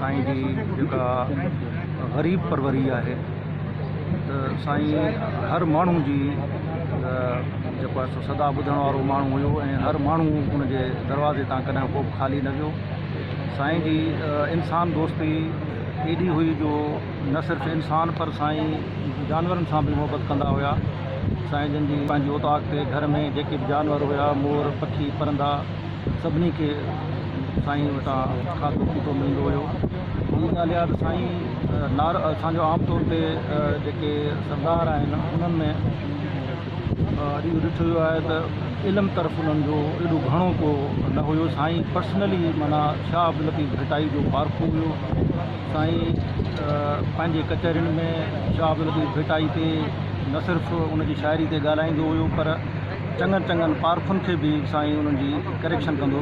साईं जी जेका ग़रीब परवरी आहे त साईं हर माण्हू जी जेको आहे सो सदा ॿुधण वारो माण्हू हुयो ऐं हर माण्हू उनजे दरवाज़े तां कॾहिं को बि ख़ाली न वियो। साईं जी इंसान दोस्ती एॾी हुई जो न सिर्फ़ु इंसान पर साईं जानवरनि सां बि मुहबत कंदा हुआ। साईं जन जी पंहिंजी औताक ते घर में जेके बि जानवर हुआ, मोर पखी परंदा, सभिनी खे साईं वटां खाधो पीतो मिलंदो हुयो। ॿी ॻाल्हि आहे त साईं असांजो आमतौर ते जेके सरदार आहिनि उन्हनि में अॼु ॾिठो वियो आहे त इल्मु तरफ़ उन्हनि जो एॾो घणो को न हुयो। साईं पर्सनली माना शाह अब्दुल लतीफ़ भिटाई जो पारखू हुयो। साईं पंहिंजे कचहरियुनि में शाह अब्दुल लतीफ़ भिटाई ते न सिर्फ़ु उनजी शाइरी ते ॻाल्हाईंदो हुयो पर चङनि पारखुनि खे बि साईं उन्हनि जी करेक्शन कंदो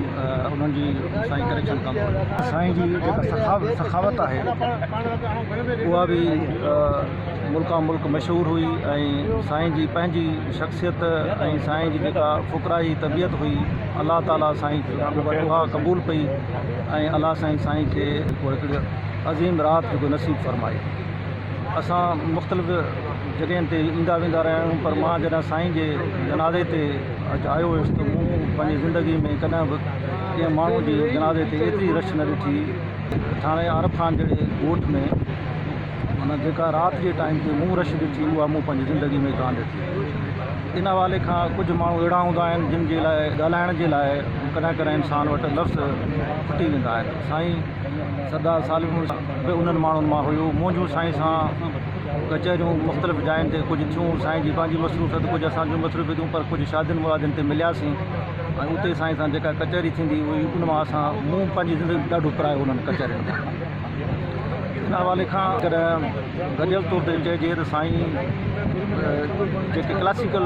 साईं जी जेका सखावत आहे उहा बि मुल्का मुल्क मशहूरु हुई ऐं साईं जी पंहिंजी शख़्सियत ऐं साईं जी जेका फ़ुक़राई तबियत हुई अलाह ताला साईं उहा क़बूल पई ऐं अलाह साईं खे हिकिड़ी अज़ीम रात जेको नसीब फरमाई। असां मुख़्तलिफ़ जॻहियुनि ते ईंदा वेंदा रहिया आहियूं पर मां जॾहिं साईं जे जनाज़े ते अॼु आयो हुयुसि त मूं पंहिंजी ज़िंदगी में कॾहिं बि कंहिं माण्हू जी जनाज़े ते एतिरी रश न ॾिठी। थाणे आरब खान जहिड़े ॻोठ में माना जेका राति जे टाइम ते मूं रश ॾिठी उहा मूं पंहिंजी ज़िंदगी में कान ॾिठी। इन हवाले खां कुझु माण्हू अहिड़ा हूंदा आहिनि जिन जे लाइ ॻाल्हाइण जे लाइ कॾहिं इंसान वटि लफ़्ज़ फुटी वेंदा आहिनि। साईं सरदार सालिम बि उन्हनि माण्हुनि मां हुयो। मुंहिंजूं साईं सां कचहरियूं मुख़्तलिफ़ जायुनि ते कुझु थियूं। साईं जी पंहिंजी मसरूफ़ियत कुझु असांजूं मसरूफ़ियतूं पर कुझु शादियुनि मुरादियुनि ते मिलियासीं ऐं उते साईं सां जेका कचहरी थींदी हुई उन मां मूं पंहिंजी ज़िंदगी ॾाढो पिरायो उन्हनि कचहरियुनि मां। इन हवाले खां कॾहिं गॾियल तौर ते चइजे त साईं जेके क्लासिकल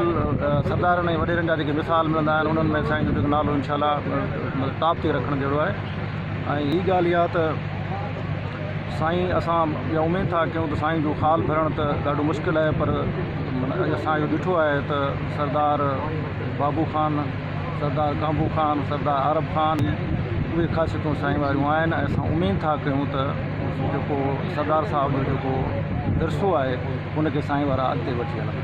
सरदारनि ऐं वॾेरनि जा जेके मिसाल मिलंदा आहिनि उन्हनि में साईं जो जेको नालो इनशाला टॉप ते रखणु जहिड़ो आहे। ऐं हीअ ॻाल्हि इहा त साईं असां इहा उमेदु था कयूं त साईं जो ख़ाल भरणु त ॾाढो मुश्किल आहे पर असां इहो ॾिठो आहे त सरदार बाबू खान, सरदार काबू खान, सरदार आरब खान उहे ख़ासियतूं साईं वारियूं आहिनि ऐं असां उमेदु था कयूं त जेको सरदार साहिब जो जेको विरसो आहे उनखे साईं वारा अॻिते वठी हलनि।